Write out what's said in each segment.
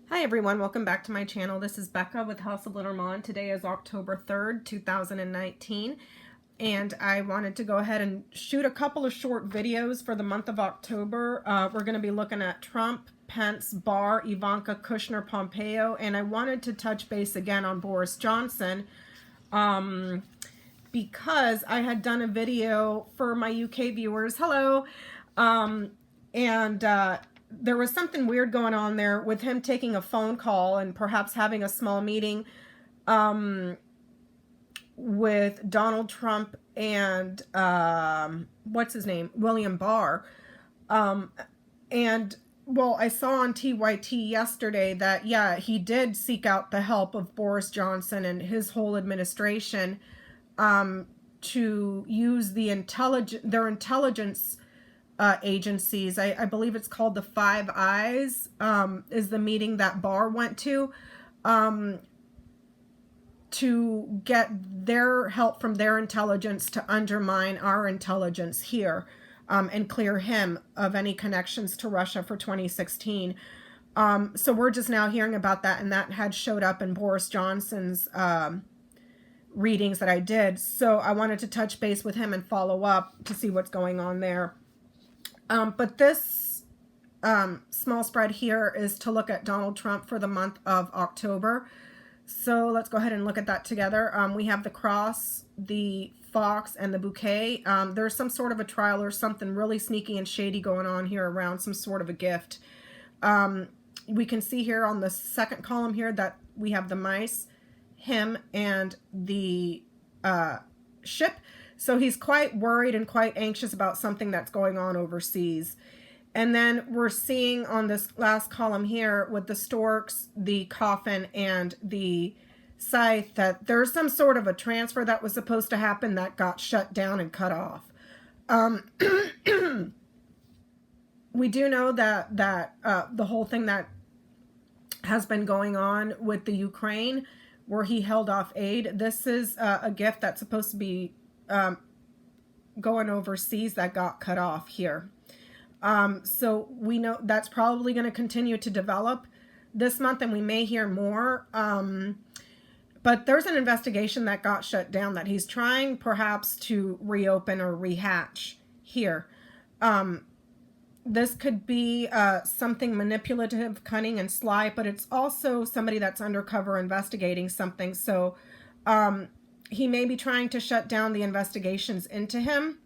Hi everyone, welcome back to my channel. This is Becca with House of Lenormand. Today is October 3rd, 2019, and I wanted to go ahead and shoot a couple of short videos for the month of October. We're going to be looking at Trump, Pence, Barr, Ivanka, Kushner, Pompeo, and I wanted to touch base again on Boris Johnson because I had done a video for my UK viewers. Hello! There was something weird going on there with him taking a phone call and perhaps having a small meeting with Donald Trump and what's his name, William Barr. Well, I saw on TYT yesterday that, yeah, he did seek out the help of Boris Johnson and his whole administration to use their intelligence agencies. I believe it's called the Five Eyes, is the meeting that Barr went to get their help from their intelligence to undermine our intelligence here and clear him of any connections to Russia for 2016. So we're just now hearing about that, and that had showed up in Boris Johnson's readings that I did. So I wanted to touch base with him and follow up to see what's going on there. But this small spread here is to look at Donald Trump for the month of October. So let's go ahead and look at that together. We have the cross, the fox, and the bouquet. There's some sort of a trial or something really sneaky and shady going on here around some sort of a gift. We can see here on the second column here that we have the mice, him, and the ship. So he's quite worried and quite anxious about something that's going on overseas. And then we're seeing on this last column here with the storks, the coffin, and the scythe that there's some sort of a transfer that was supposed to happen that got shut down and cut off. We do know that the whole thing that has been going on with the Ukraine, where he held off aid, this is a gift that's supposed to be going overseas that got cut off here. So we know that's probably going to continue to develop this month, and we may hear more. But there's an investigation that got shut down that he's trying perhaps to reopen or rehatch here. This could be something manipulative, cunning, and sly, but it's also somebody that's undercover investigating something. So he may be trying to shut down the investigations into him.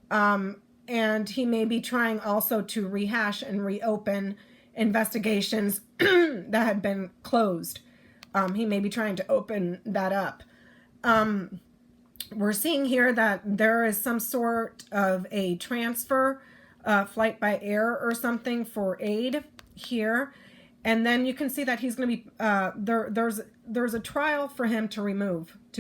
And he may be trying also to rehash and reopen investigations that had been closed. He may be trying to open that up. We're seeing here that there is some sort of a transfer, flight by air or something for aid here. And then you can see that he's going to be, there's a trial for him to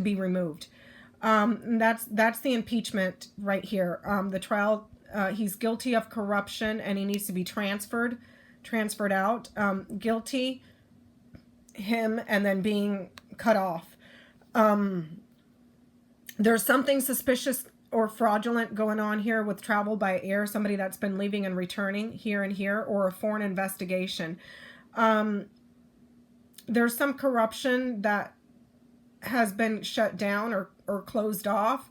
be removed. That's the impeachment right here. The trial, he's guilty of corruption and he needs to be transferred out. Guilty, him, and then being cut off. There's something suspicious or fraudulent going on here with travel by air, somebody that's been leaving and returning here and here, or a foreign investigation. There's some corruption that has been shut down or closed off,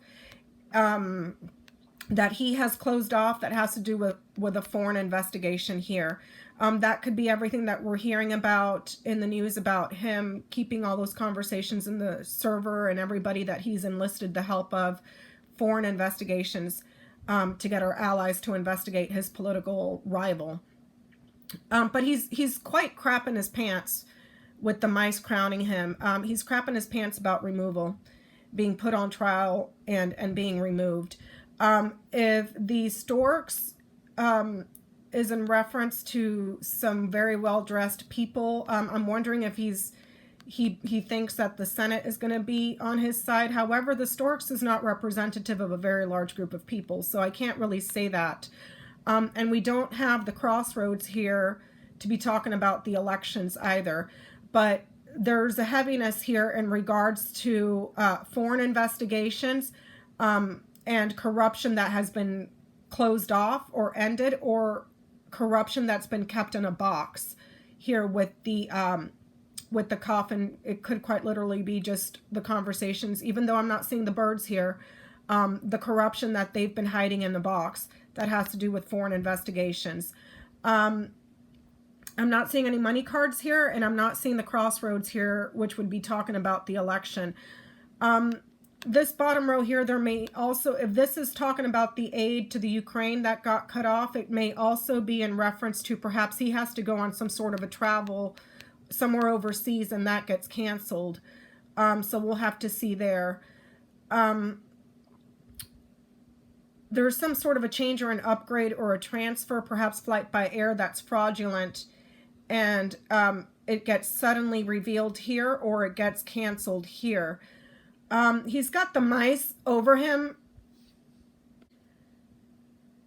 that he has closed off, that has to do with a foreign investigation here. That could be everything that we're hearing about in the news about him keeping all those conversations in the server and everybody that he's enlisted the help of, foreign investigations to get our allies to investigate his political rival. But he's quite crapping his pants with the mice crowning him. He's crapping his pants about removal, being put on trial and being removed. If the storks is in reference to some very well-dressed people, I'm wondering if he thinks that the Senate is going to be on his side. However, the storks is not representative of a very large group of people, so I can't really say that. And we don't have the crossroads here to be talking about the elections either. But there's a heaviness here in regards to foreign investigations and corruption that has been closed off or ended, or corruption that's been kept in a box here with the coffin. It could quite literally be just the conversations, even though I'm not seeing the birds here. The corruption that they've been hiding in the box that has to do with foreign investigations. I'm not seeing any money cards here, and I'm not seeing the crossroads here, which would be talking about the election. This bottom row here, there may also, if this is talking about the aid to the Ukraine that got cut off, it may also be in reference to perhaps he has to go on some sort of a travel somewhere overseas and that gets canceled. So we'll have to see there. There's some sort of a change or an upgrade or a transfer, perhaps flight by air, that's fraudulent, and it gets suddenly revealed here or it gets canceled here. He's got the mice over him.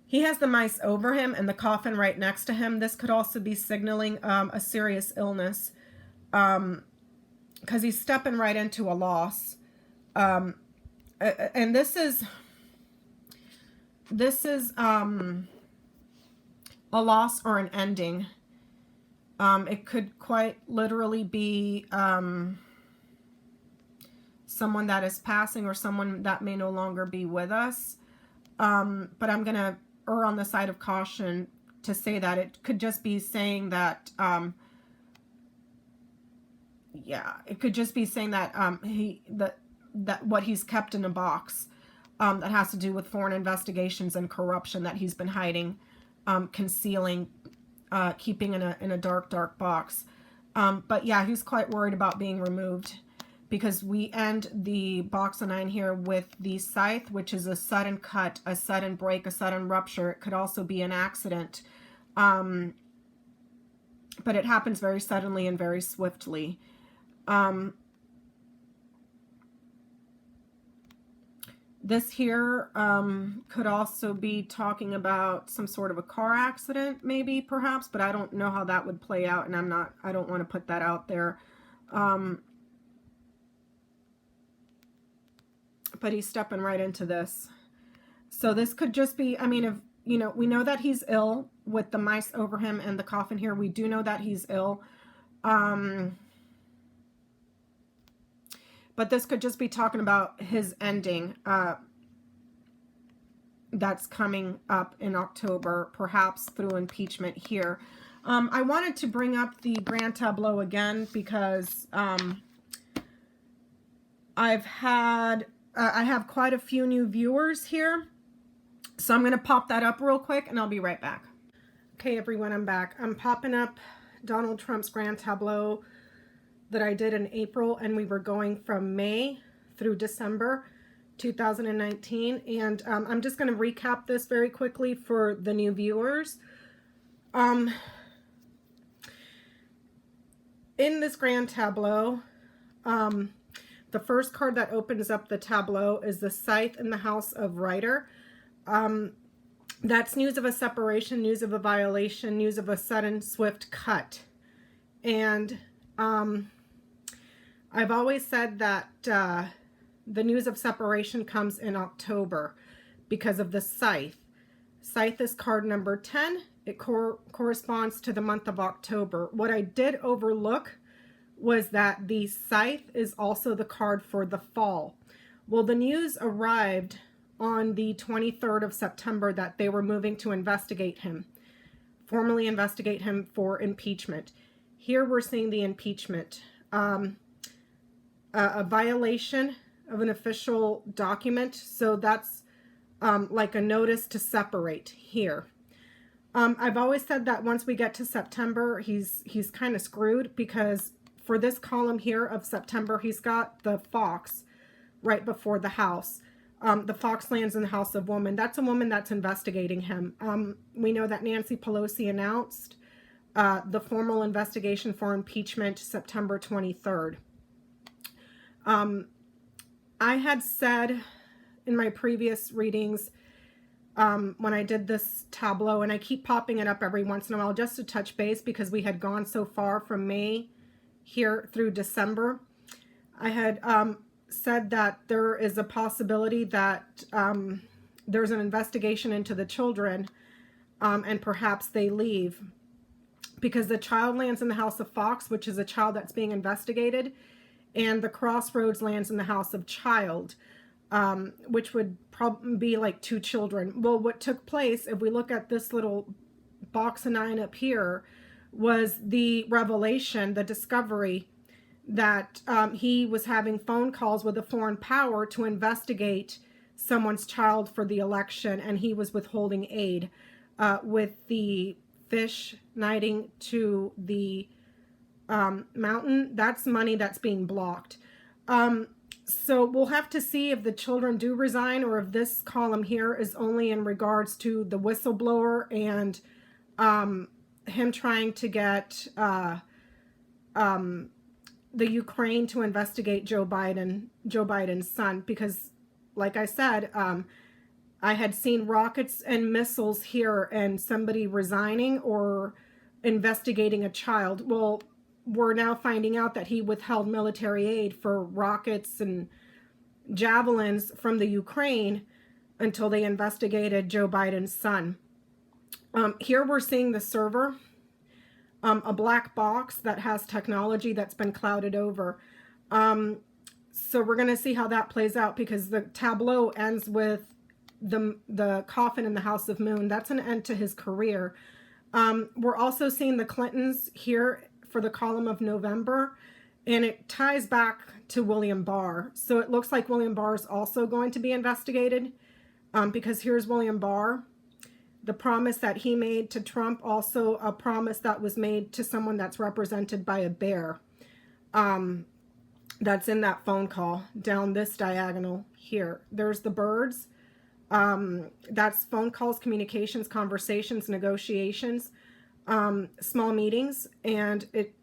He has the mice over him and the coffin right next to him. This could also be signaling a serious illness, because he's stepping right into a loss. And this is a loss or an ending. It could quite literally be someone that is passing or someone that may no longer be with us. But I'm going to err on the side of caution to say that it could just be saying that, it could just be saying that that what he's kept in a box that has to do with foreign investigations and corruption that he's been hiding, concealing, keeping in a dark box. But yeah, he's quite worried about being removed, because we end the box of 9 here with the scythe, which is a sudden cut, a sudden break, a sudden rupture. It could also be an accident, but it happens very suddenly and very swiftly. This here could also be talking about some sort of a car accident, maybe, perhaps, but I don't know how that would play out, and I don't want to put that out there. But he's stepping right into this. So this could just be, I mean, if, you know, we know that he's ill with the mice over him and the coffin here. We do know that he's ill. But this could just be talking about his ending that's coming up in October, perhaps through impeachment here. I wanted to bring up the grand tableau again because I have quite a few new viewers here. So I'm going to pop that up real quick and I'll be right back. Okay, everyone, I'm back. I'm popping up Donald Trump's grand tableau that I did in April, and we were going from May through December 2019. And I'm just going to recap this very quickly for the new viewers. In this grand tableau, the first card that opens up the tableau is the Scythe in the House of Rider. That's news of a separation, news of a violation, news of a sudden, swift cut. And I've always said that the news of separation comes in October because of the Scythe. Scythe is card number 10. It corresponds to the month of October. What I did overlook was that the Scythe is also the card for the fall. Well, the news arrived on the 23rd of September that they were moving to investigate him, formally investigate him for impeachment. Here we're seeing the impeachment, a violation of an official document. So that's like a notice to separate here. I've always said that once we get to September, he's kind of screwed, because for this column here of September, he's got the fox right before the house. The fox lands in the House of Woman. That's a woman that's investigating him. We know that Nancy Pelosi announced the formal investigation for impeachment September 23rd. I had said in my previous readings, when I did this tableau, and I keep popping it up every once in a while just to touch base because we had gone so far from May here through December, I had said that there is a possibility that there's an investigation into the children, and perhaps they leave. because the child lands in the house of Fox, which is a child that's being investigated, and the crossroads lands in the house of child, which would probably be like 2 children. Well, what took place, if we look at this little box of 9 up here, was the revelation, the discovery that he was having phone calls with a foreign power to investigate someone's child for the election, and he was withholding aid with the fish knighting to the mountain. That's money that's being blocked. So we'll have to see if the children do resign, or if this column here is only in regards to the whistleblower and him trying to get the Ukraine to investigate Joe Biden's son. Because, like I said, I had seen rockets and missiles here and somebody resigning or investigating a child. Well, we're now finding out that he withheld military aid for rockets and javelins from the Ukraine until they investigated Joe Biden's son. Here we're seeing the server, a black box that has technology that's been clouded over. So we're going to see how that plays out, because the tableau ends with the coffin in the House of Moon. That's an end to his career. We're also seeing the Clintons here for the column of November, and it ties back to William Barr. So it looks like William Barr is also going to be investigated, because here's William Barr. The promise that he made to Trump, also a promise that was made to someone that's represented by a bear. That's in that phone call down this diagonal here. There's the birds. That's phone calls, communications, conversations, negotiations, small meetings, and it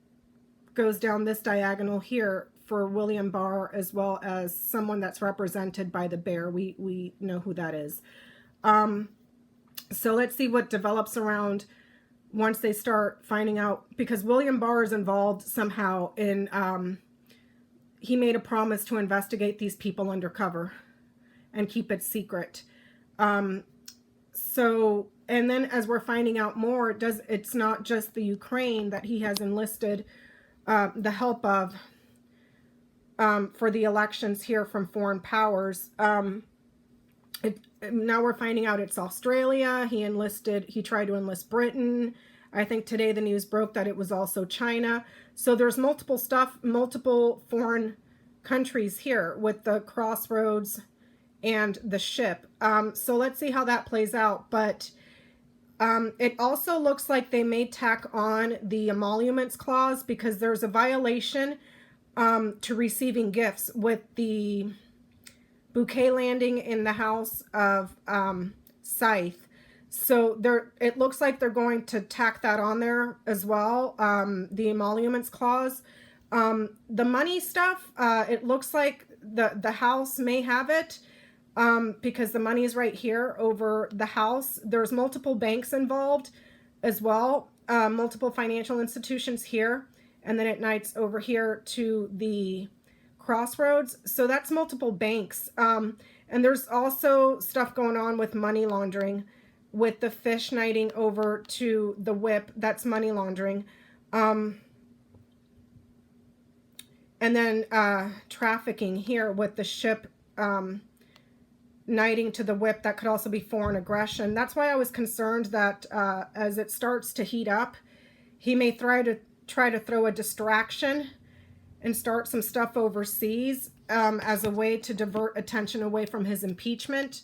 goes down this diagonal here for William Barr, as well as someone that's represented by the bear. We know who that is. So let's see what develops around once they start finding out, because William Barr is involved somehow in, he made a promise to investigate these people undercover and keep it secret. So, and then as we're finding out more, it's not just the Ukraine that he has enlisted the help of for the elections here from foreign powers. Now we're finding out it's Australia. He tried to enlist Britain. I think today the news broke that it was also China. So there's multiple foreign countries here with the crossroads and the ship. So let's see how that plays out. But it also looks like they may tack on the emoluments clause, because there's a violation to receiving gifts with the bouquet landing in the house of Scythe. So it looks like they're going to tack that on there as well, the emoluments clause. The money stuff, it looks like the house may have it, because the money is right here over the house. There's multiple banks involved as well, multiple financial institutions here, and then it knights over here to the crossroads. So that's multiple banks. And there's also stuff going on with money laundering, with the fish knighting over to the whip. That's money laundering. And then trafficking here with the ship knighting to the whip. That could also be foreign aggression. That's why I was concerned that as it starts to heat up, he may try to throw a distraction and start some stuff overseas as a way to divert attention away from his impeachment.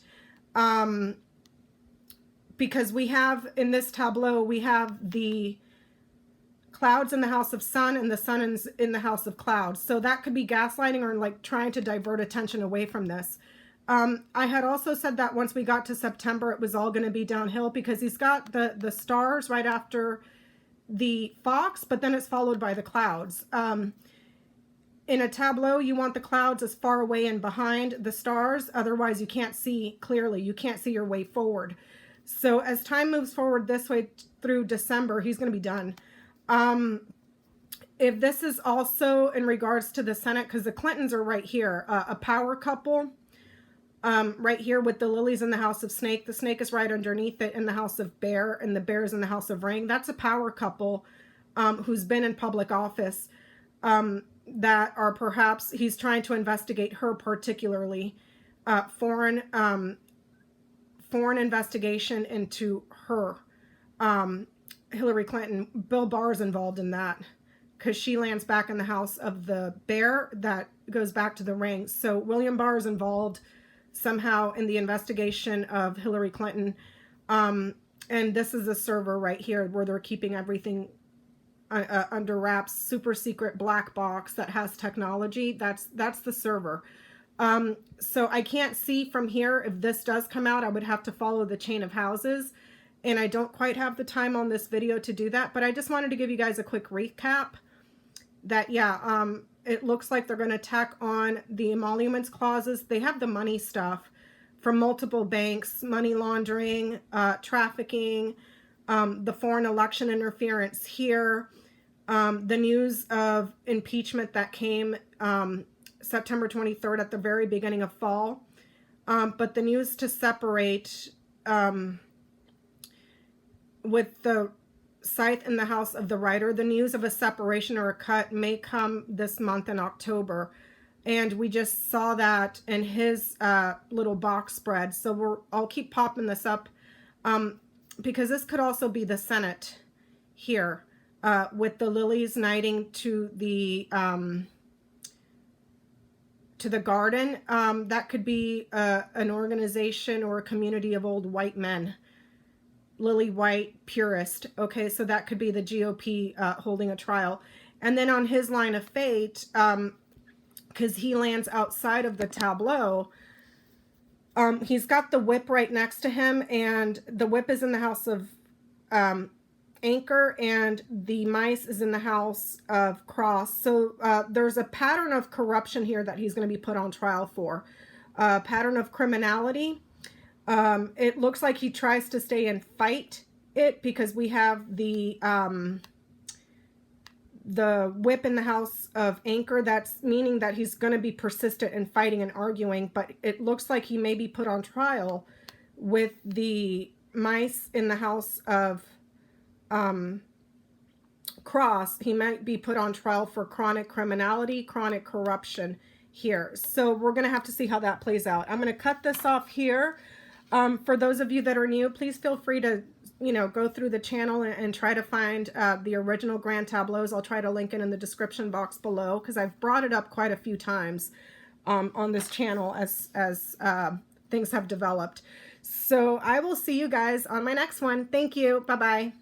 Because we have, in this tableau, we have the clouds in the house of sun and the sun in the house of clouds. So that could be gaslighting or like trying to divert attention away from this. I had also said that once we got to September, it was all going to be downhill, because he's got the stars right after the fox, but then it's followed by the clouds. In a tableau, you want the clouds as far away and behind the stars. Otherwise, you can't see clearly. You can't see your way forward. So as time moves forward this way through December, he's going to be done. If this is also in regards to the Senate, because the Clintons are right here, a power couple, right here with the lilies in the house of snake. The snake is right underneath it in the house of bear, and the bear is in the house of ring. That's a power couple who's been in public office, that are perhaps, he's trying to investigate her particularly, foreign investigation into her. Hillary Clinton, Bill Barr's involved in that because she lands back in the house of the bear that goes back to the ring. So William Barr is involved somehow in the investigation of Hillary Clinton. And this is a server right here where they're keeping everything under wraps, super secret black box that has technology. That's the server. So I can't see from here if this does come out. I would have to follow the chain of houses, and I don't quite have the time on this video to do that, but I just wanted to give you guys a quick recap that, yeah, it looks like they're going to tack on the emoluments clauses. They have the money stuff from multiple banks, money laundering, trafficking, the foreign election interference here, the news of impeachment that came September 23rd at the very beginning of fall, but the news to separate with the scythe in the house of the writer, the news of a separation or a cut may come this month in October. And we just saw that in his little box spread. So I'll keep popping this up because this could also be the Senate here with the lilies knighting to the garden. That could be an organization or a community of old white men. Lily White purist. Okay, so that could be the GOP holding a trial. And then on his line of fate, because he lands outside of the tableau, he's got the whip right next to him, and the whip is in the house of anchor, and the mice is in the house of cross. So there's a pattern of corruption here that he's going to be put on trial for. Pattern of criminality. It looks like he tries to stay and fight it because we have the whip in the house of anchor. That's meaning that he's going to be persistent in fighting and arguing, but it looks like he may be put on trial with the mice in the house of cross. He might be put on trial for chronic criminality, chronic corruption here. So we're going to have to see how that plays out. I'm going to cut this off here. For those of you that are new, please feel free to, go through the channel and try to find the original grand tableaus. I'll try to link it in the description box below because I've brought it up quite a few times on this channel as things have developed. So I will see you guys on my next one. Thank you. Bye-bye.